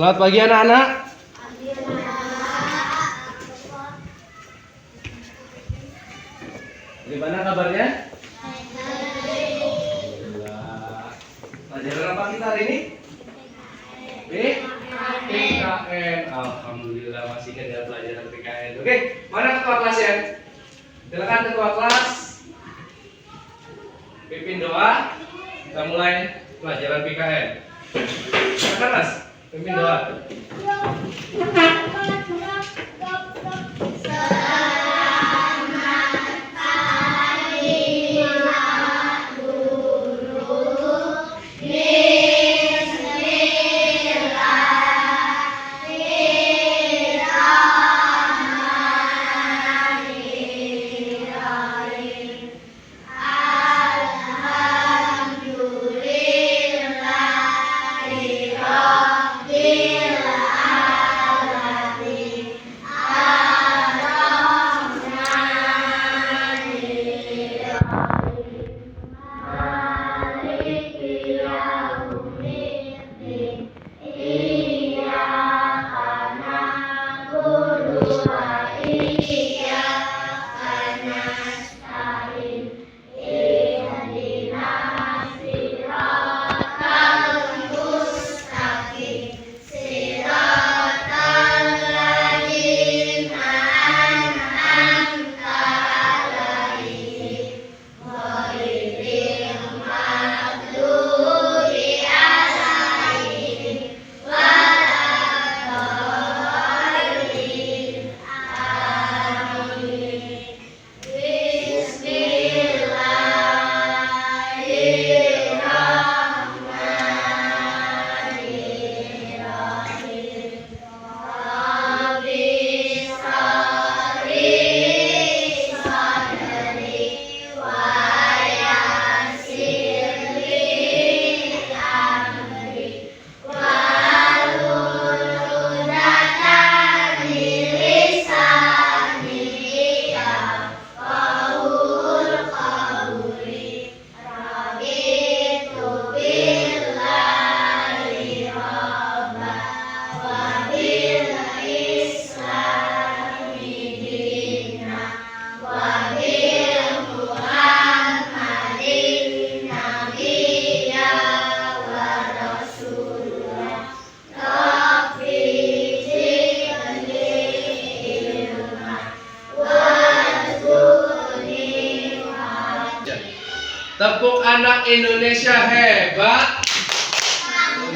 Selamat pagi anak-anak. Gimana kabarnya? Alhamdulillah. Pelajaran apa kita hari ini? PKN. Alhamdulillah masih ingat ya pelajaran PKN. Oke, mana ketua kelasnya? Silakan ketua kelas. Pimpin doa. Kita mulai pelajaran PKN. Silakan Mas, pimpin doa. Tepuk anak Indonesia hebat.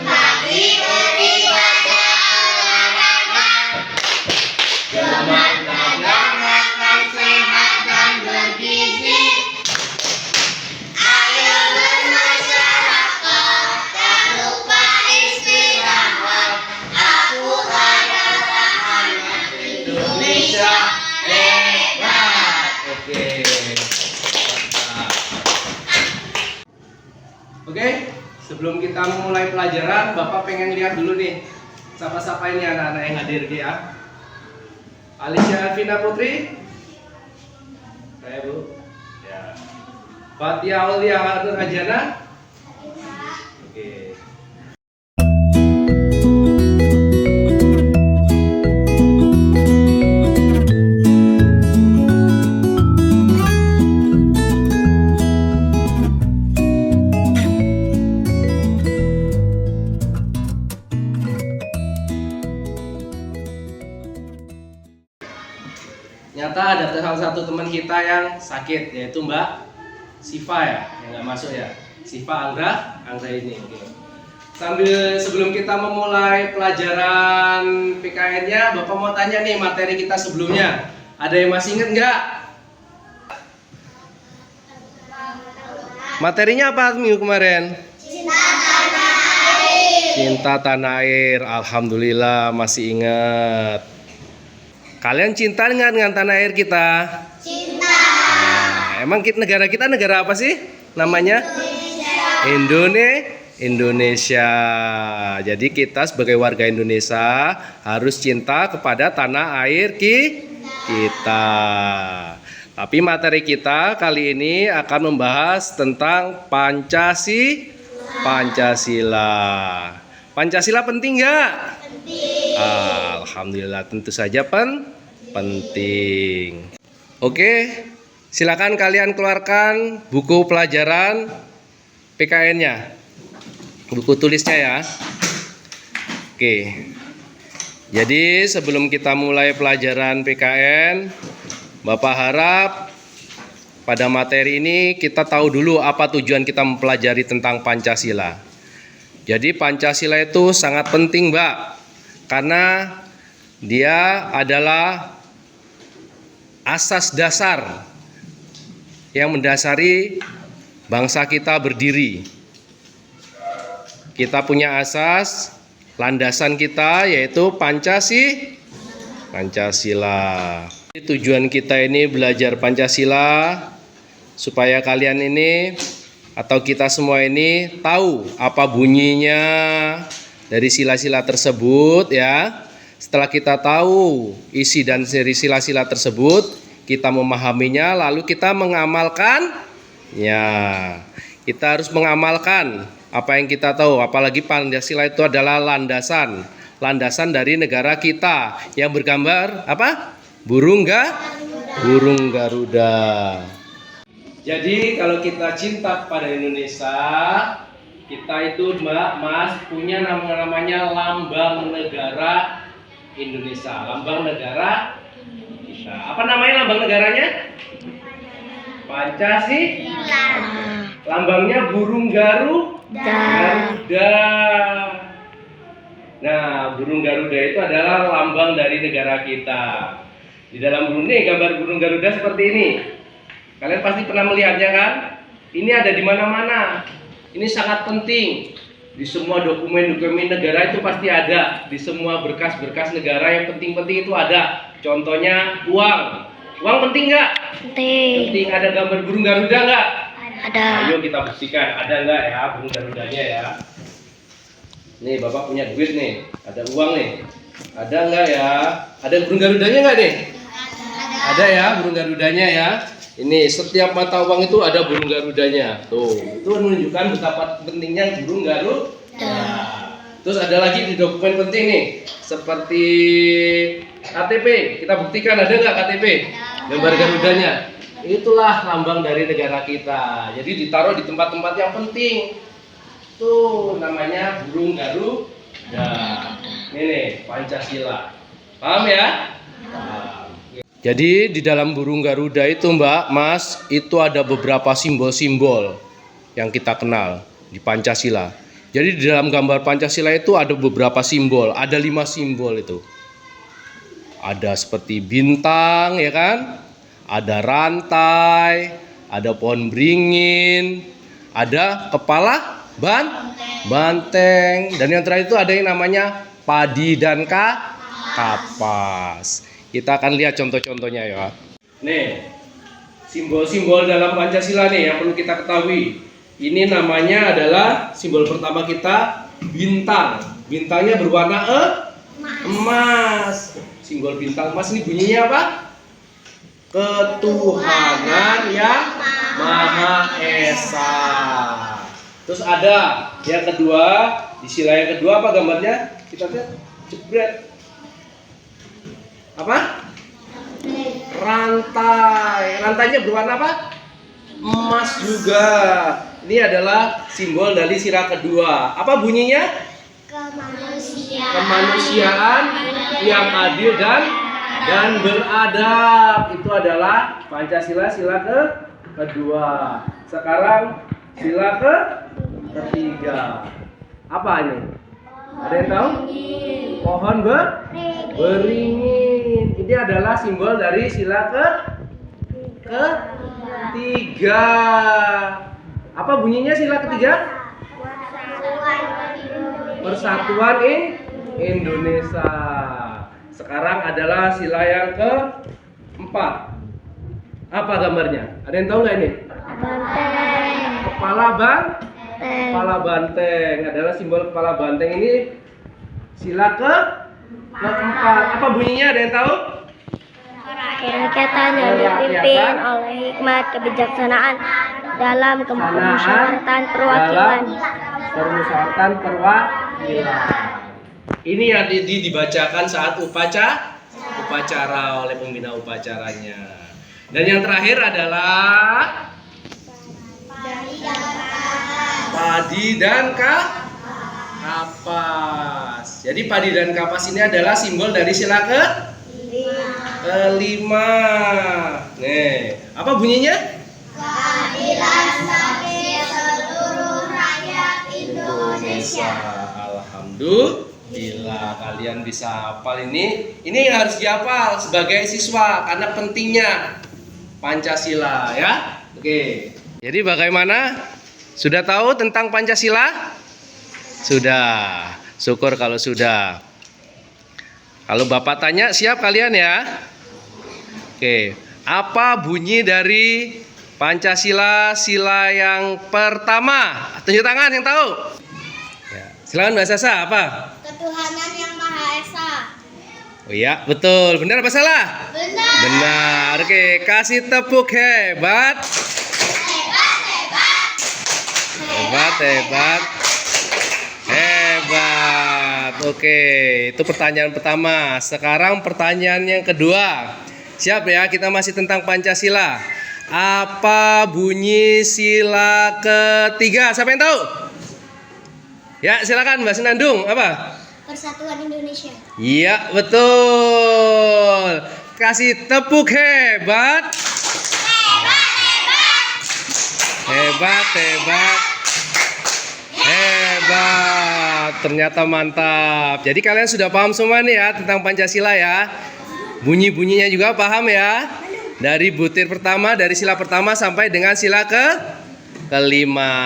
Pagi beribadah olahraga, bermakan makan sehat dan bergizi. Ayo bermasyarakat, tak lupa istirahat. Aku adalah anak Indonesia hebat. Oke. Oke, sebelum kita memulai pelajaran, Bapak pengen lihat dulu nih siapa-siapa ini anak-anak yang hadir ya. Alicia Elvina Putri, saya Bu. Ya. Fatia Aulia Nur Hajana. Oke. Nyata ada salah satu teman kita yang sakit, yaitu Mbak Siva ya, yang nggak masuk ya. Siva Anggra ini. Oke. Sebelum kita memulai pelajaran PKN-nya, Bapak mau tanya nih materi kita sebelumnya. Ada yang masih inget nggak? Materinya apa minggu kemarin? Cinta tanah air. Cinta tanah air. Alhamdulillah masih ingat. Kalian cinta dengan tanah air kita? Cinta. Nah, emang negara kita negara apa sih namanya? Indonesia. Jadi kita sebagai warga Indonesia harus cinta kepada tanah air kita. Tapi materi kita kali ini akan membahas tentang Pancasila. Pancasila penting nggak? Alhamdulillah, tentu saja penting. Oke, silakan kalian keluarkan buku pelajaran PKN-nya, buku tulisnya ya. Oke, jadi sebelum kita mulai pelajaran PKN, Bapak harap pada materi ini kita tahu dulu apa tujuan kita mempelajari tentang Pancasila. Jadi Pancasila itu sangat penting, Mbak, karena dia adalah asas dasar yang mendasari bangsa kita berdiri. Kita punya asas, landasan kita yaitu Pancasila. Tujuan kita ini belajar Pancasila supaya kalian ini atau kita semua ini tahu apa bunyinya dari sila-sila tersebut ya. Setelah kita tahu isi dan seri sila-sila tersebut, kita memahaminya lalu kita mengamalkannya. Kita harus mengamalkan apa yang kita tahu, apalagi Pancasila itu adalah landasan dari negara kita yang bergambar apa? Burung Garuda. Jadi kalau kita cinta pada Indonesia, kita itu Mbak, Mas punya namanya lambang negara Indonesia, lambang negara kita. Apa namanya lambang negaranya? Pancasila. Lambangnya burung Garuda. Nah, burung Garuda itu adalah lambang dari negara kita. Di dalam burung ini gambar burung Garuda seperti ini. Kalian pasti pernah melihatnya kan? Ini ada di mana-mana. Ini sangat penting. Di semua dokumen-dokumen negara itu pasti ada. Di semua berkas-berkas negara yang penting-penting itu ada. Contohnya uang. Uang penting nggak? Penting. Ada gambar burung Garuda nggak? Ada. Ayo kita buktikan. Ada nggak ya burung Garudanya ya? Nih Bapak punya duit nih. Ada uang nih. Ada nggak ya? Ada burung Garudanya nggak nih? Ada ya burung Garudanya ya. Ini setiap mata uang itu ada burung Garudanya. Tuh, itu menunjukkan betapa pentingnya burung Garuda. Nah, terus ada lagi di dokumen penting nih, seperti KTP. Kita buktikan ada nggak KTP? Gambar Garudanya. Itulah lambang dari negara kita. Jadi ditaruh di tempat-tempat yang penting. Tuh namanya burung Garuda. Ini nih Pancasila. Paham ya? Paham. Jadi di dalam burung Garuda itu Mbak, Mas, itu ada beberapa simbol-simbol yang kita kenal di Pancasila. Jadi di dalam gambar Pancasila itu ada beberapa simbol, ada 5 simbol itu. Ada seperti bintang ya kan? Ada rantai, ada pohon beringin, ada kepala banteng, dan yang terakhir itu ada yang namanya padi dan kapas. Kita akan lihat contoh-contohnya ya. Nih, simbol-simbol dalam Pancasila nih yang perlu kita ketahui. Ini namanya adalah simbol pertama kita bintang. Bintangnya berwarna emas. Simbol bintang emas ini bunyinya apa? Ketuhanan yang Maha Esa. Terus ada yang kedua, di sila yang kedua apa gambarnya? Kita lihat, jebret. Apa? Rantai. Rantainya berwarna apa? Emas juga. Ini adalah simbol dari sila kedua. Apa bunyinya? Kemanusiaan yang adil dan beradab. Itu adalah Pancasila sila kedua. Sekarang sila ketiga. Apa ini? Ada yang tahu? Pohon beringin. Ini adalah simbol dari sila ketiga. Apa bunyinya sila ketiga? Persatuan Indonesia. Sekarang adalah sila yang keempat. Apa gambarnya? Ada yang tahu nggak ini? Kepala banteng adalah simbol kepala banteng. Ini sila keempat. Apa bunyinya? Ada yang tahu? Kerakyatan yang dipimpin oleh hikmat kebijaksanaan dalam permusyawaratan perwakilan. Ini yang dibacakan saat upacara oleh pembina upacaranya. Dan yang terakhir adalah padi dan kapas. Jadi padi dan kapas ini adalah simbol dari sila kelima. Nih, apa bunyinya? Keadilan bagi seluruh rakyat Indonesia. Alhamdulillah kalian bisa hafal ini. Ini yang harus dihafal sebagai siswa karena pentingnya Pancasila ya. Oke. Jadi bagaimana? Sudah tahu tentang Pancasila? Sudah. Syukur kalau sudah. Kalau Bapak tanya, siap kalian ya? Oke. Apa bunyi dari Pancasila sila yang pertama? Tunjuk tangan yang tahu. Ya. Silakan Mbak Sasa, apa? Ketuhanan yang Maha Esa. Oh iya, betul. Benar apa salah? Benar. Benar. Oke, kasih tepuk hebat. Hebat. Hebat. Oke, itu pertanyaan pertama. Sekarang pertanyaan yang kedua. Siap ya, kita masih tentang Pancasila. Apa bunyi sila ketiga? Siapa yang tahu? Ya, silakan Mbak Senandung. Apa? Persatuan Indonesia. Iya, betul. Kasih tepuk hebat. Hebat. Ternyata mantap. Jadi kalian sudah paham semua nih ya tentang Pancasila ya. Bunyi-bunyinya juga paham ya. Dari butir pertama, dari sila pertama sampai dengan sila kelima.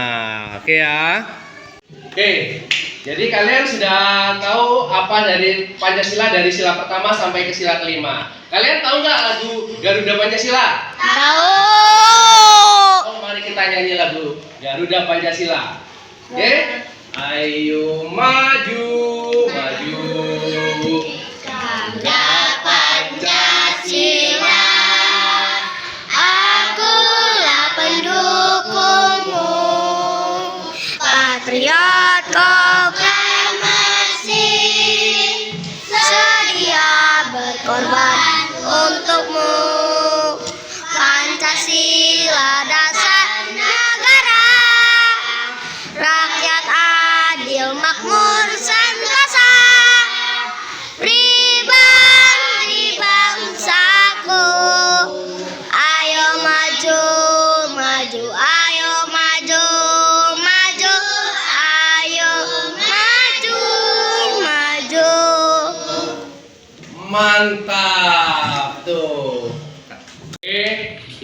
Oke ya. Oke. Jadi kalian sudah tahu apa dari Pancasila dari sila pertama sampai ke sila kelima. Kalian tahu nggak lagu Garuda Pancasila? Tahu. Oh, mari kita nyanyi lagu Garuda Pancasila. Oke? Ayo maju. Garuda Pancasila, akulah pendukungmu, patriot proklamasi, sedia berkorban untukmu. Pancasila dasar negara, rakyat adil makmur sentosa, pribadi bangsaku. Ayo maju, ayo maju, ayo maju. Mantap tuh. Oke,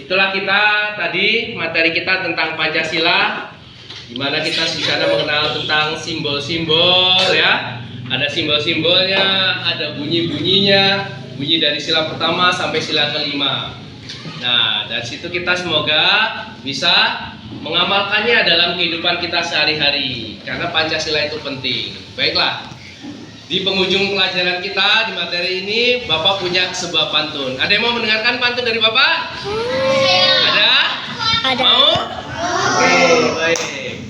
itulah kita tadi materi kita tentang Pancasila, di mana kita bisa mengenal tentang simbol-simbol ya. Ada simbol-simbolnya, ada bunyi-bunyinya, bunyi dari sila pertama sampai sila kelima. Nah, dari situ kita semoga bisa mengamalkannya dalam kehidupan kita sehari-hari, karena Pancasila itu penting. Baiklah. Di penghujung pelajaran kita di materi ini, Bapak punya sebuah pantun. Ada yang mau mendengarkan pantun dari Bapak? Ada? Ada. Mau? Oke, baik.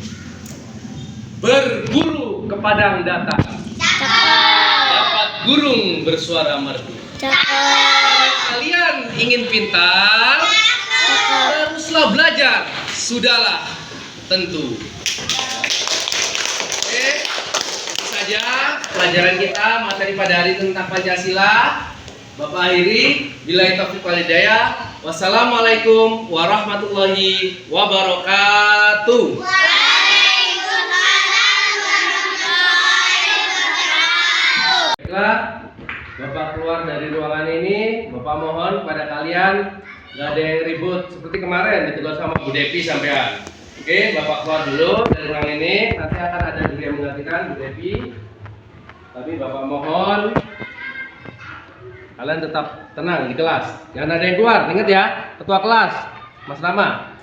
Berburu ke padang datar, dapat burung bersuara merdu. Kalau kalian ingin pintar, teruslah belajar. Sudahlah tentu. Oke. Saja pelajaran kita materi pada hari tentang Pancasila. Bapak akhiri, billahi taufiq wal hidayah. Wassalamualaikum warahmatullahi wabarakatuh. Baiklah, Bapak keluar dari ruangan ini. Bapak mohon pada kalian nggak ada yang ribut seperti kemarin ditegur sama Bu Devi sampean. Oke, Bapak keluar dulu dari ruangan ini. Nanti akan ada guru yang menggantikan Bu Devi. Tapi Bapak mohon kalian tetap tenang di kelas. Jangan ada yang keluar. Ingat ya, ketua kelas Mas Rama.